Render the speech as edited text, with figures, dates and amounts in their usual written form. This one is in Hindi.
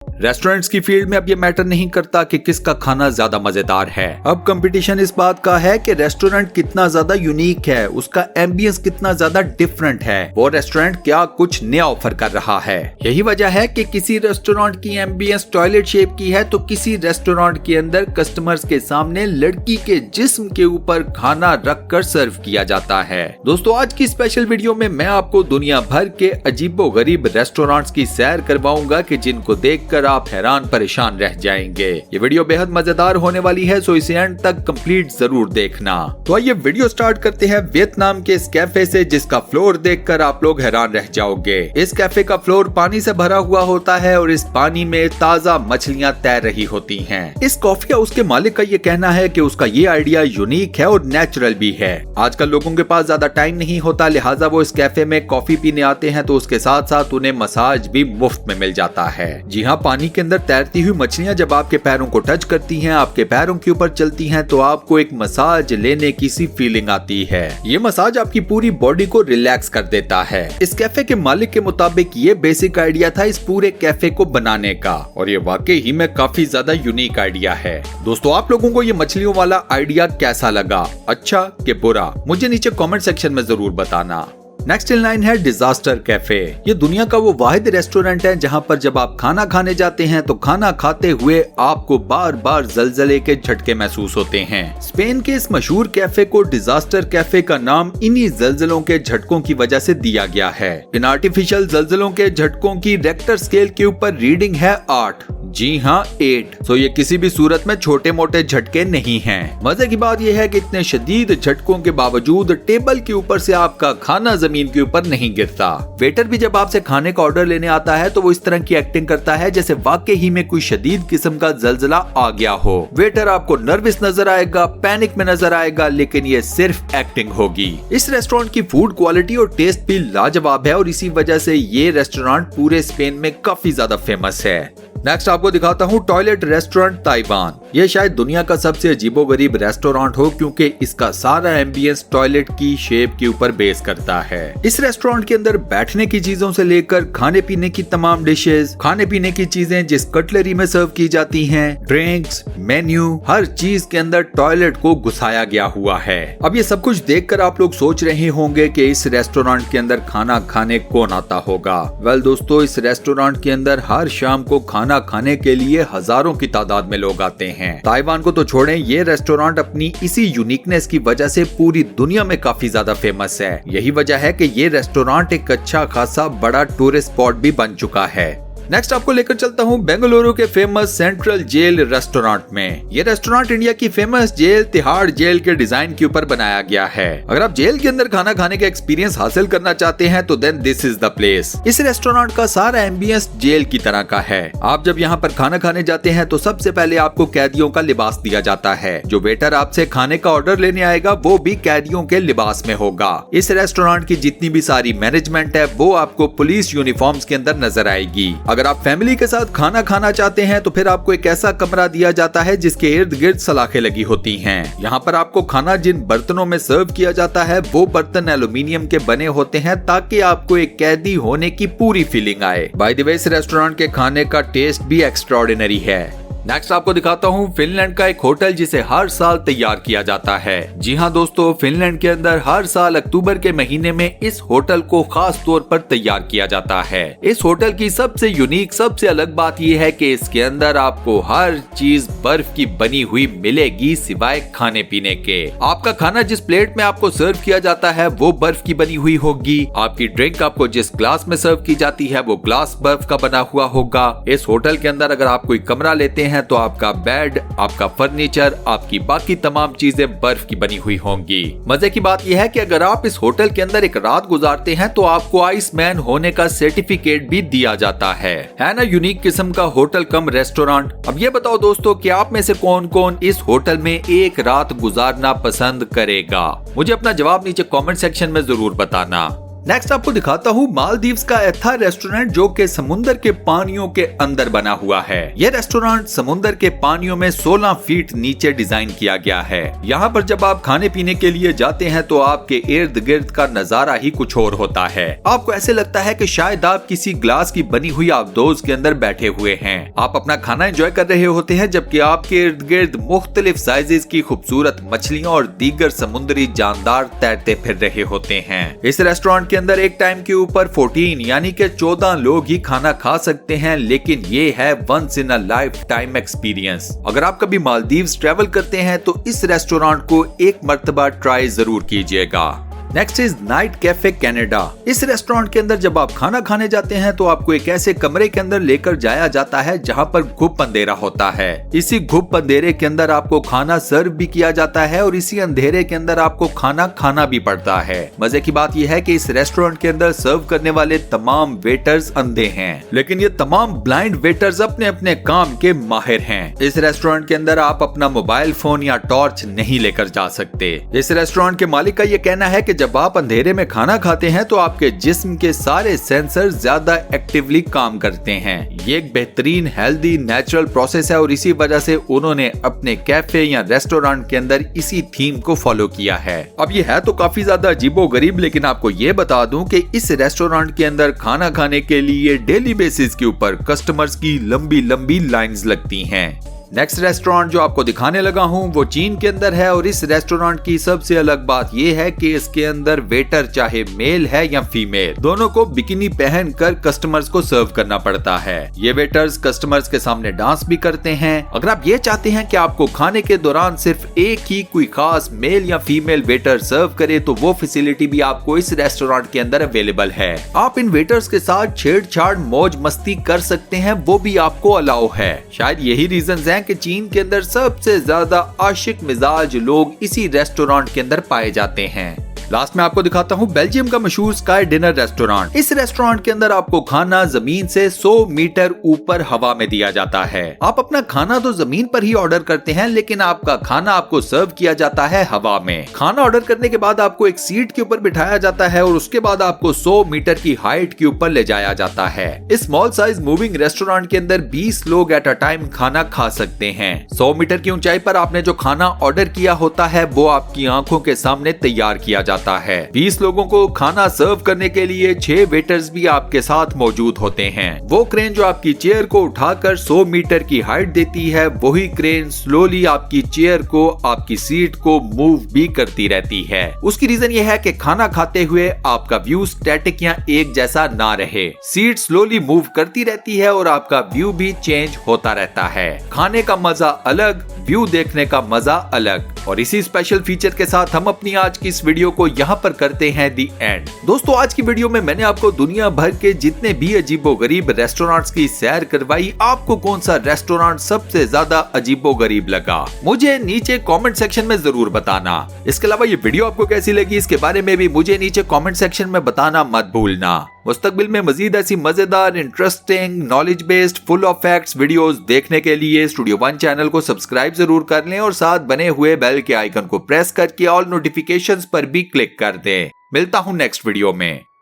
रेस्टोरेंट्स की फील्ड में अब ये मैटर नहीं करता कि किसका खाना ज्यादा मजेदार है। अब कंपटीशन इस बात का है कि रेस्टोरेंट कितना ज्यादा यूनिक है, उसका एम्बियंस कितना ज्यादा डिफरेंट है, वो रेस्टोरेंट क्या कुछ नया ऑफर कर रहा है। यही वजह है कि किसी रेस्टोरेंट की एम्बियंस टॉयलेट शेप की है तो किसी रेस्टोरेंट के अंदर कस्टमर्स के सामने लड़की के जिस्म के ऊपर खाना रख कर सर्व किया जाता है। दोस्तों, आज की स्पेशल वीडियो में मैं आपको दुनिया भर के अजीबो गरीब रेस्टोरेंट्स की सैर करवाऊंगा कि जिनको देखकर आप हैरान परेशान रह जाएंगे। ये वीडियो बेहद मजेदार होने वाली है, सो इसे एंड तक कंप्लीट जरूर देखना। तो आइए वीडियो स्टार्ट करते हैं वियतनाम के इस कैफे से, जिसका फ्लोर देखकर आप लोग हैरान रह जाओगे। इस कैफे का फ्लोर पानी से भरा हुआ होता है और इस पानी में ताजा मछलियां तैर रही होती हैं। इस कॉफी हाउस के मालिक का ये कहना है कि उसका ये आइडिया यूनिक है और नेचुरल भी है। आजकल लोगों के पास ज्यादा टाइम नहीं होता, लिहाजा वो इस कैफे में कॉफी पीने आते हैं तो उसके साथ साथ उन्हें मसाज भी मुफ्त में मिल जाता है। जी हाँ, पानी के अंदर तैरती हुई मछलियां जब आपके पैरों को टच करती हैं, आपके पैरों के ऊपर चलती हैं, तो आपको एक मसाज लेने की सी फीलिंग आती है। ये मसाज आपकी पूरी बॉडी को रिलैक्स कर देता है। इस कैफे के मालिक के मुताबिक ये बेसिक आइडिया था इस पूरे कैफे को बनाने का, और ये वाकई ही में काफी ज्यादा यूनिक आइडिया है। दोस्तों, आप लोगों को ये मछलियों वाला आइडिया कैसा लगा, अच्छा कि बुरा, मुझे नीचे कमेंट सेक्शन में जरूर बताना। नेक्स्ट इन लाइन है डिजास्टर कैफे। ये दुनिया का वो वाहिद रेस्टोरेंट है जहां पर जब आप खाना खाने जाते हैं तो खाना खाते हुए आपको बार बार जलजले के झटके महसूस होते हैं। स्पेन के इस मशहूर कैफे को डिजास्टर कैफे का नाम इन्हीं जलजलों के झटकों की वजह से दिया गया है। इन आर्टिफिशियल जलजलों के झटकों की रेक्टर स्केल के ऊपर रीडिंग है 8। जी हाँ, 8। तो ये किसी भी सूरत में छोटे मोटे झटके नहीं हैं। मजे की बात यह है कि इतने शदीद झटकों के बावजूद टेबल के ऊपर से आपका खाना जमीन के ऊपर नहीं गिरता। वेटर भी जब आपसे खाने का ऑर्डर लेने आता है तो वो इस तरह की एक्टिंग करता है जैसे वाकई ही में कोई शदीद किस्म का जलजला आ गया हो। वेटर आपको नर्वस नजर आएगा, पैनिक में नजर आएगा, लेकिन ये सिर्फ एक्टिंग होगी। इस रेस्टोरेंट की फूड क्वालिटी और टेस्ट भी लाजवाब है और इसी वजह से ये रेस्टोरेंट पूरे स्पेन में काफी ज्यादा फेमस है। नेक्स्ट आपको दिखाता हूँ टॉयलेट रेस्टोरेंट ताइवान। ये शायद दुनिया का सबसे अजीबोगरीब रेस्टोरेंट हो क्योंकि इसका सारा एम्बियंस टॉयलेट की शेप के ऊपर बेस करता है। इस रेस्टोरेंट के अंदर बैठने की चीजों से लेकर खाने पीने की तमाम डिशेस, खाने पीने की चीजें जिस कटलरी में सर्व की जाती हैं, ड्रिंक्स, मेन्यू, हर चीज के अंदर टॉयलेट को घुसाया गया हुआ है। अब ये सब कुछ देखकर आप लोग सोच रहे होंगे कि इस रेस्टोरेंट के अंदर खाना खाने कौन आता होगा। वेल दोस्तों, इस रेस्टोरेंट के अंदर हर शाम को खाना खाने के लिए हजारों की तादाद में लोग आते हैं। ताइवान को तो छोड़ें, ये रेस्टोरेंट अपनी इसी यूनिकनेस की वजह से पूरी दुनिया में काफी ज्यादा फेमस है। यही वजह है कि ये रेस्टोरेंट एक अच्छा खासा बड़ा टूरिस्ट स्पॉट भी बन चुका है। नेक्स्ट आपको लेकर चलता हूँ बेंगलुरु के फेमस सेंट्रल जेल रेस्टोरेंट में। ये रेस्टोरेंट इंडिया की फेमस जेल तिहाड़ जेल के डिजाइन के ऊपर बनाया गया है। अगर आप जेल के अंदर खाना खाने का एक्सपीरियंस हासिल करना चाहते हैं तो then this is the place. इस रेस्टोरेंट का सारा एम्बियंस जेल की तरह का है। आप जब यहाँ पर खाना खाने जाते हैं तो सबसे पहले आपको कैदियों का लिबास दिया जाता है। जो वेटर आपसे खाने का ऑर्डर लेने आएगा वो भी कैदियों के लिबास में होगा। इस रेस्टोरेंट की जितनी भी सारी मैनेजमेंट है वो आपको पुलिस यूनिफॉर्म्स के अंदर नजर आएगी। अगर आप फैमिली के साथ खाना खाना चाहते हैं तो फिर आपको एक ऐसा कमरा दिया जाता है जिसके इर्द गिर्द सलाखें लगी होती हैं। यहाँ पर आपको खाना जिन बर्तनों में सर्व किया जाता है वो बर्तन एल्यूमिनियम के बने होते हैं ताकि आपको एक कैदी होने की पूरी फीलिंग आए। बाय द वे, इस रेस्टोरेंट के खाने का टेस्ट भी एक्स्ट्राऑर्डिनरी है। नेक्स्ट आपको दिखाता हूँ फिनलैंड का एक होटल जिसे हर साल तैयार किया जाता है। जी हाँ दोस्तों, फिनलैंड के अंदर हर साल अक्टूबर के महीने में इस होटल को खास तौर पर तैयार किया जाता है। इस होटल की सबसे यूनिक, सबसे अलग बात यह है कि इसके अंदर आपको हर चीज बर्फ की बनी हुई मिलेगी सिवाय खाने पीने के। आपका खाना जिस प्लेट में आपको सर्व किया जाता है वो बर्फ की बनी हुई होगी। आपकी ड्रिंक आपको जिस ग्लास में सर्व की जाती है वो ग्लास बर्फ का बना हुआ होगा। इस होटल के अंदर अगर आप कोई कमरा लेते हैं तो आपका बेड, आपका फर्नीचर, आपकी बाकी तमाम चीजें बर्फ की बनी हुई होंगी। मजे की बात यह है कि अगर आप इस होटल के अंदर एक रात गुजारते हैं तो आपको आइस मैन होने का सर्टिफिकेट भी दिया जाता है ना। यूनिक किस्म का होटल कम रेस्टोरेंट। अब ये बताओ दोस्तों कि आप में से कौन कौन इस होटल में एक रात गुजारना पसंद करेगा? मुझे अपना जवाब नीचे कमेंट सेक्शन में जरूर बताना। नेक्स्ट आपको दिखाता हूँ मालदीव्स का एथा रेस्टोरेंट, जो कि समुंदर के पानियों के अंदर बना हुआ है। यह रेस्टोरेंट समुंदर के पानियों में 16 फीट नीचे डिजाइन किया गया है। यहाँ पर जब आप खाने पीने के लिए जाते हैं तो आपके इर्द गिर्द का नजारा ही कुछ और होता है। आपको ऐसे लगता है कि शायद आप किसी ग्लास की बनी हुई आबदोज के अंदर बैठे हुए हैं। आप अपना खाना एंजॉय कर रहे होते हैं, जबकि आपके इर्द गिर्द मुख्तलिफ साइजेस की खूबसूरत मछलियाँ और दीगर समुद्री जानदार तैरते फिर रहे होते हैं। इस रेस्टोरेंट के अंदर एक टाइम के ऊपर 14 यानी कि 14 लोग ही खाना खा सकते हैं, लेकिन ये है once in a lifetime experience. अगर आप कभी मालदीव्स ट्रेवल करते हैं तो इस रेस्टोरेंट को एक मर्तबा ट्राई जरूर कीजिएगा। Next is night cafe Canada. इस रेस्टोरेंट के अंदर जब आप खाना खाने जाते हैं तो आपको एक ऐसे कमरे के अंदर लेकर जाया जाता है जहां पर घुप अंधेरा होता है। इसी घुप अंधेरे के अंदर आपको खाना सर्व भी किया जाता है और इसी अंधेरे के अंदर आपको खाना खाना भी पड़ता है। मजे की बात यह है कि इस रेस्टोरेंट के अंदर सर्व करने वाले तमाम वेटर्स अंधे हैं, लेकिन ये तमाम ब्लाइंड वेटर्स अपने अपने काम के माहिर हैं। इस रेस्टोरेंट के अंदर आप अपना मोबाइल फोन या टॉर्च नहीं लेकर जा सकते। इस रेस्टोरेंट के मालिक का ये कहना है कि जब आप अंधेरे में खाना खाते हैं तो आपके जिस्म के सारे सेंसर ज्यादा एक्टिवली काम करते हैं। ये एक बेहतरीन हेल्दी नेचुरल प्रोसेस है और इसी वजह से उन्होंने अपने कैफे या रेस्टोरेंट के अंदर इसी थीम को फॉलो किया है। अब ये है तो काफी ज्यादा अजीबोगरीब, लेकिन आपको ये बता दूं कि इस रेस्टोरेंट के अंदर खाना खाने के लिए डेली बेसिस के ऊपर कस्टमर्स की लंबी लंबी लाइंस लगती हैं। नेक्स्ट रेस्टोरेंट जो आपको दिखाने लगा हूँ वो चीन के अंदर है और इस रेस्टोरेंट की सबसे अलग बात ये है कि इसके अंदर वेटर चाहे मेल है या फीमेल, दोनों को बिकिनी पहनकर कस्टमर्स को सर्व करना पड़ता है। ये वेटर्स कस्टमर्स के सामने डांस भी करते हैं। अगर आप ये चाहते हैं कि आपको खाने के दौरान सिर्फ एक ही कोई खास मेल या फीमेल वेटर सर्व करे तो वो फैसिलिटी भी आपको इस रेस्टोरेंट के अंदर अवेलेबल है। आप इन वेटर्स के साथ छेड़छाड़ मौज मस्ती कर सकते हैं, वो भी आपको अलाउ है। शायद यही रीजन है कि चीन के अंदर सबसे ज्यादा आशिक मिजाज लोग इसी रेस्टोरेंट के अंदर पाए जाते हैं। लास्ट में आपको दिखाता हूँ बेल्जियम का मशहूर स्काई डिनर रेस्टोरेंट। इस रेस्टोरेंट के अंदर आपको खाना जमीन से 100 मीटर ऊपर हवा में दिया जाता है। आप अपना खाना तो जमीन पर ही ऑर्डर करते हैं, लेकिन आपका खाना आपको सर्व किया जाता है हवा में। खाना ऑर्डर करने के बाद आपको एक सीट के ऊपर बिठाया जाता है और उसके बाद आपको 100 मीटर की हाइट के ऊपर ले जाया जाता है। इस स्मॉल साइज मूविंग रेस्टोरेंट के अंदर 20 लोग एट अ टाइम खाना खा सकते हैं। 100 मीटर की ऊंचाई पर आपने जो खाना ऑर्डर किया होता है वो आपकी आंखों के सामने तैयार किया जाता है। 20 लोगों को खाना सर्व करने के लिए 6 वेटर्स भी आपके साथ मौजूद होते हैं। वो क्रेन जो आपकी चेयर को उठाकर 100 मीटर की हाइट देती है, वही क्रेन स्लोली आपकी चेयर को, आपकी सीट को मूव भी करती रहती है। उसकी रीजन ये है कि खाना खाते हुए आपका व्यू स्टैटिक या एक जैसा ना रहे। सीट स्लोली मूव करती रहती है और आपका व्यू भी चेंज होता रहता है। खाने का मजा अलग, व्यू देखने का मजा अलग। और इसी स्पेशल फीचर के साथ हम अपनी आज की इस वीडियो को यहाँ पर करते हैं दी एंड। दोस्तों, आज की वीडियो में मैंने आपको दुनिया भर के जितने भी अजीबोगरीब रेस्टोरेंट्स की सैर करवाई। आपको कौन सा रेस्टोरेंट सबसे ज्यादा अजीबोगरीब लगा, मुझे नीचे कमेंट सेक्शन में जरूर बताना। इसके अलावा ये वीडियो आपको कैसी लगी इसके बारे में भी मुझे नीचे कमेंट सेक्शन में बताना मत भूलना। मुस्तकबिल में मजीद ऐसी मजेदार, interesting, knowledge based, full of facts videos देखने के लिए स्टूडियो वन चैनल को सब्सक्राइब जरूर कर लें और साथ बने हुए बेल के आइकन को प्रेस करके ऑल नोटिफिकेशंस पर भी क्लिक कर दें। मिलता हूं नेक्स्ट वीडियो में।